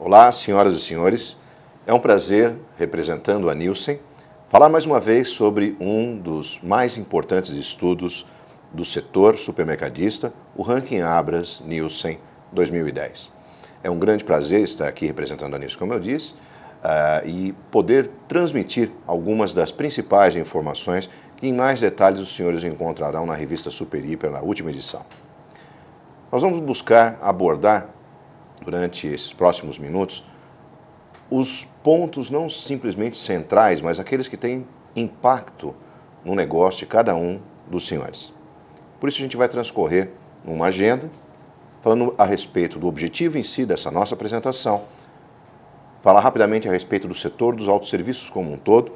Olá, senhoras e senhores. É um prazer, representando a Nielsen, falar mais uma vez sobre um dos mais importantes estudos do setor supermercadista, o Ranking Abras Nielsen 2010. É um grande prazer estar aqui representando a Nielsen, como eu disse, e poder transmitir algumas das principais informações que em mais detalhes os senhores encontrarão na revista Super Hiper, na última edição. Nós vamos buscar abordar, durante esses próximos minutos, os pontos não simplesmente centrais, mas aqueles que têm impacto no negócio de cada um dos senhores. Por isso a gente vai transcorrer numa agenda, falando a respeito do objetivo em si dessa nossa apresentação, falar rapidamente a respeito do setor dos autosserviços como um todo,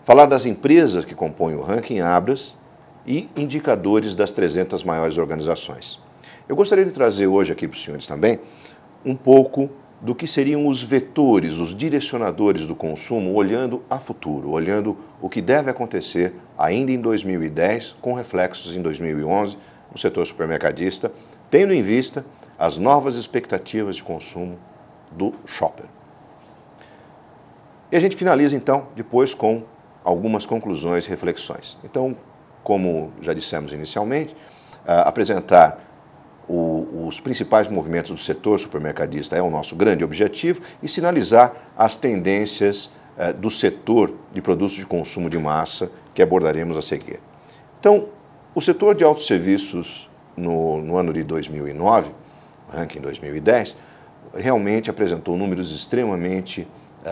falar das empresas que compõem o Ranking Abras e indicadores das 300 maiores organizações. Eu gostaria de trazer hoje aqui para os senhores também um pouco do que seriam os vetores, os direcionadores do consumo, olhando a futuro, olhando o que deve acontecer ainda em 2010, com reflexos em 2011 no setor supermercadista, tendo em vista as novas expectativas de consumo do shopper. E a gente finaliza então depois com algumas conclusões e reflexões. Então, como já dissemos inicialmente, apresentar os principais movimentos do setor supermercadista é o nosso grande objetivo e sinalizar as tendências do setor de produtos de consumo de massa que abordaremos a seguir. Então, o setor de autosserviços no ano de 2009, ranking 2010, realmente apresentou números extremamente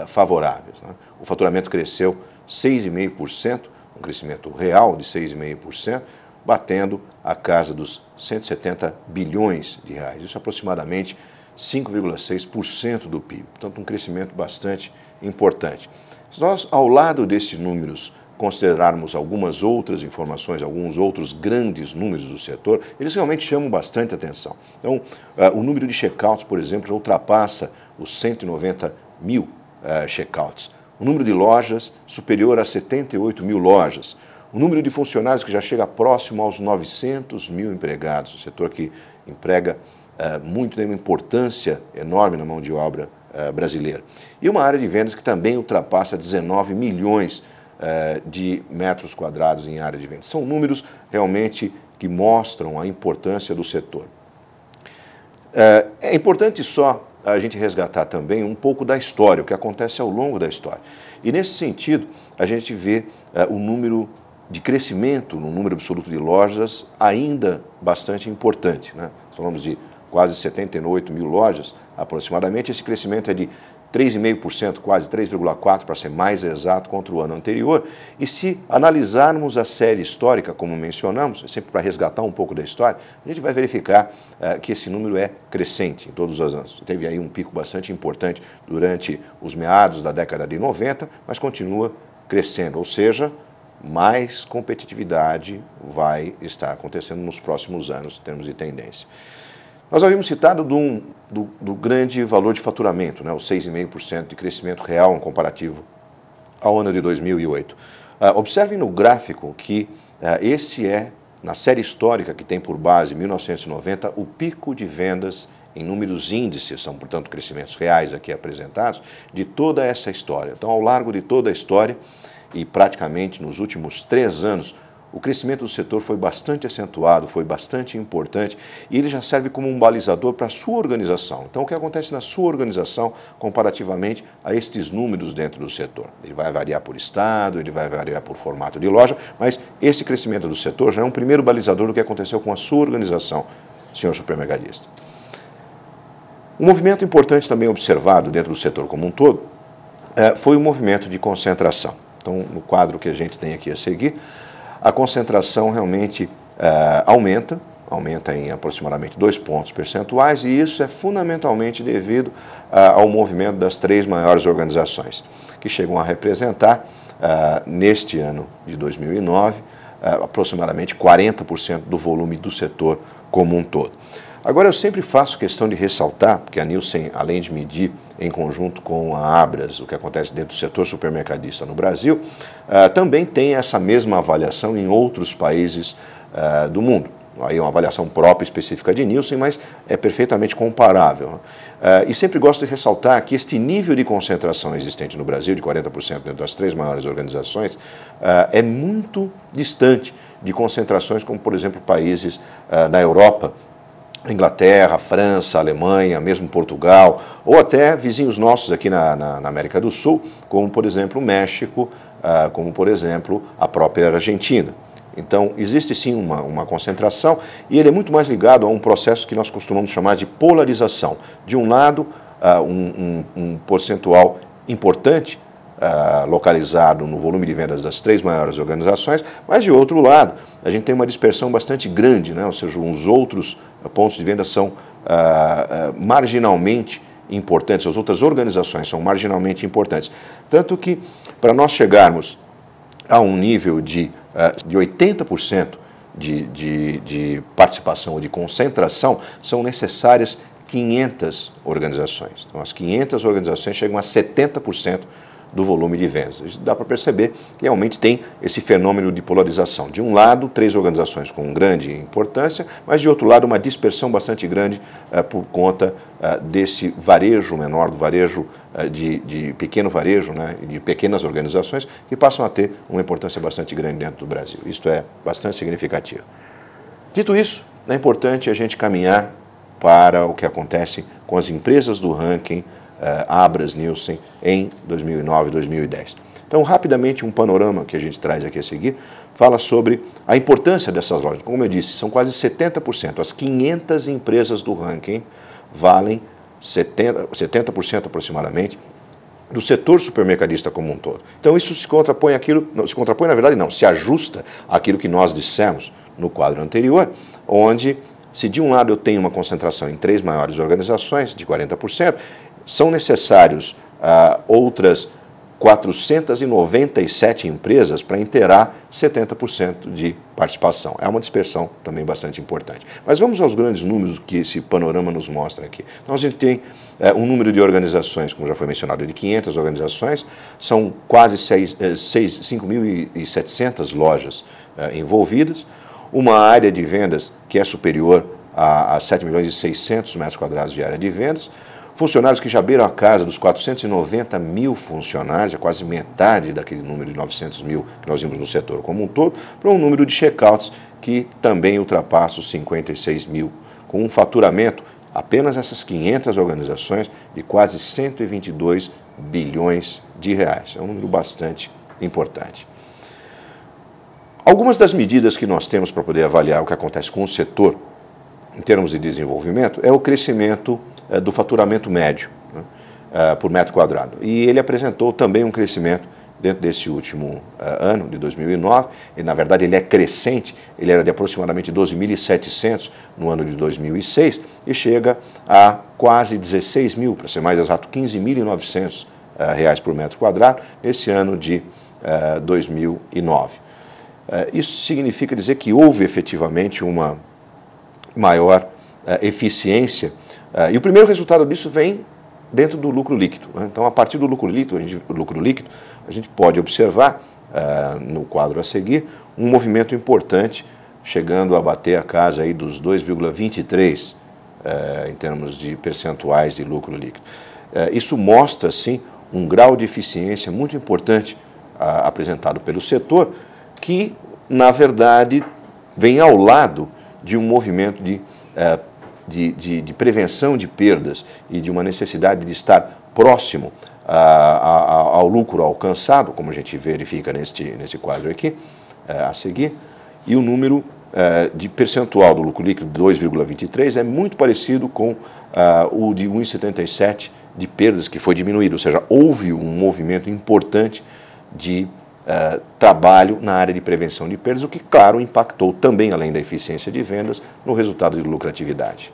favoráveis, né? O faturamento cresceu 6,5%, um crescimento real de 6,5%, batendo a casa dos 170 bilhões de reais. Isso é aproximadamente 5,6% do PIB. Portanto, um crescimento bastante importante. Se nós, ao lado desses números, considerarmos algumas outras informações, alguns outros grandes números do setor, eles realmente chamam bastante atenção. Então, o número de checkouts, por exemplo, já ultrapassa os 190 mil checkouts. O número de lojas superior a 78 mil lojas. O número de funcionários que já chega próximo aos 900 mil empregados, um setor que emprega muito, tem uma importância enorme na mão de obra brasileira. E uma área de vendas que também ultrapassa 19 milhões de metros quadrados em área de vendas. São números realmente que mostram a importância do setor. É importante só a gente resgatar também um pouco da história, o que acontece ao longo da história. E nesse sentido, a gente vê o número de crescimento no número absoluto de lojas ainda bastante importante, né? Falamos de quase 78 mil lojas, aproximadamente. Esse crescimento é de 3,5%, quase 3,4% para ser mais exato, contra o ano anterior. E se analisarmos a série histórica, como mencionamos, sempre para resgatar um pouco da história, a gente vai verificar que esse número é crescente em todos os anos. Teve aí um pico bastante importante durante os meados da década de 90, mas continua crescendo, ou seja, mais competitividade vai estar acontecendo nos próximos anos, em termos de tendência. Nós havíamos citado do grande valor de faturamento, né, o 6,5% de crescimento real em comparativo ao ano de 2008. Observem no gráfico que esse é, na série histórica que tem por base 1990, o pico de vendas em números índices, são, portanto, crescimentos reais aqui apresentados, de toda essa história. Então, ao largo de toda a história, e praticamente nos últimos 3 anos, o crescimento do setor foi bastante acentuado, foi bastante importante e ele já serve como um balizador para a sua organização. Então, o que acontece na sua organização comparativamente a estes números dentro do setor? Ele vai variar por estado, ele vai variar por formato de loja, mas esse crescimento do setor já é um primeiro balizador do que aconteceu com a sua organização, senhor supermercadista. Um movimento importante também observado dentro do setor como um todo foi o movimento de concentração. Então, no quadro que a gente tem aqui a seguir, a concentração realmente aumenta em aproximadamente 2 pontos percentuais, e isso é fundamentalmente devido ao movimento das 3 maiores organizações, que chegam a representar, neste ano de 2009, aproximadamente 40% do volume do setor como um todo. Agora, eu sempre faço questão de ressaltar, porque a Nielsen, além de medir em conjunto com a Abras o que acontece dentro do setor supermercadista no Brasil, também tem essa mesma avaliação em outros países do mundo. aí é uma avaliação própria específica de Nielsen, mas é perfeitamente comparável. E sempre gosto de ressaltar que este nível de concentração existente no Brasil, de 40% dentro das 3 maiores organizações, é muito distante de concentrações como, por exemplo, países na Europa, Inglaterra, França, Alemanha, mesmo Portugal, ou até vizinhos nossos aqui na América do Sul, como, por exemplo, o México, como, por exemplo, a própria Argentina. Então, existe sim uma concentração e ele é muito mais ligado a um processo que nós costumamos chamar de polarização. De um lado, um percentual importante localizado no volume de vendas das 3 maiores organizações, mas de outro lado, a gente tem uma dispersão bastante grande, né? Ou seja, os outros pontos de venda são marginalmente importantes, as outras organizações são marginalmente importantes. Tanto que, para nós chegarmos a um nível de 80% de participação ou de concentração, são necessárias 500 organizações. Então, as 500 organizações chegam a 70% do volume de vendas. Isso dá para perceber que realmente tem esse fenômeno de polarização. De um lado, 3 organizações com grande importância, mas de outro lado, uma dispersão bastante grande por conta desse varejo menor, do varejo de pequeno varejo, né, de pequenas organizações, que passam a ter uma importância bastante grande dentro do Brasil. Isto é bastante significativo. Dito isso, é importante a gente caminhar para o que acontece com as empresas do ranking Abras Nielsen em 2009 e 2010. Então, rapidamente, um panorama que a gente traz aqui a seguir fala sobre a importância dessas lojas. Como eu disse, são quase 70%. As 500 empresas do ranking valem 70% aproximadamente do setor supermercadista como um todo. Então, isso se contrapõe na verdade não, se ajusta àquilo que nós dissemos no quadro anterior, onde, se de um lado eu tenho uma concentração em 3 maiores organizações, de 40%, são necessários outras 497 empresas para inteirar 70% de participação. É uma dispersão também bastante importante. Mas vamos aos grandes números que esse panorama nos mostra aqui. Então, a gente tem um número de organizações, como já foi mencionado, de 500 organizações, são quase 5.700 lojas envolvidas, uma área de vendas que é superior a 7 milhões e 600 metros quadrados de área de vendas, funcionários que já beiram a casa dos 490 mil funcionários, é quase metade daquele número de 900 mil que nós vimos no setor como um todo, para um número de checkouts que também ultrapassa os 56 mil, com um faturamento, apenas essas 500 organizações, de quase 122 bilhões de reais. É um número bastante importante. Algumas das medidas que nós temos para poder avaliar o que acontece com o setor, em termos de desenvolvimento, é o crescimento do faturamento médio, né, por metro quadrado. E ele apresentou também um crescimento dentro desse último ano, de 2009. E, na verdade, ele é crescente, ele era de aproximadamente 12.700 no ano de 2006 e chega a quase 16 mil, para ser mais exato, 15.900 reais por metro quadrado nesse ano de 2009. Isso significa dizer que houve efetivamente uma maior eficiência. E o primeiro resultado disso vem dentro do lucro líquido, né? Então, a partir do lucro líquido, a gente pode observar, no quadro a seguir, um movimento importante, chegando a bater a casa aí dos 2,23 em termos de percentuais de lucro líquido. Isso mostra, sim, um grau de eficiência muito importante apresentado pelo setor, que, na verdade, vem ao lado de um movimento de prevenção de perdas e de uma necessidade de estar próximo ao lucro alcançado, como a gente verifica nesse quadro aqui, a seguir, e o número de percentual do lucro líquido, 2,23, é muito parecido com o de 1,77 de perdas, que foi diminuído, ou seja, houve um movimento importante de trabalho na área de prevenção de perdas, o que, claro, impactou também, além da eficiência de vendas, no resultado de lucratividade.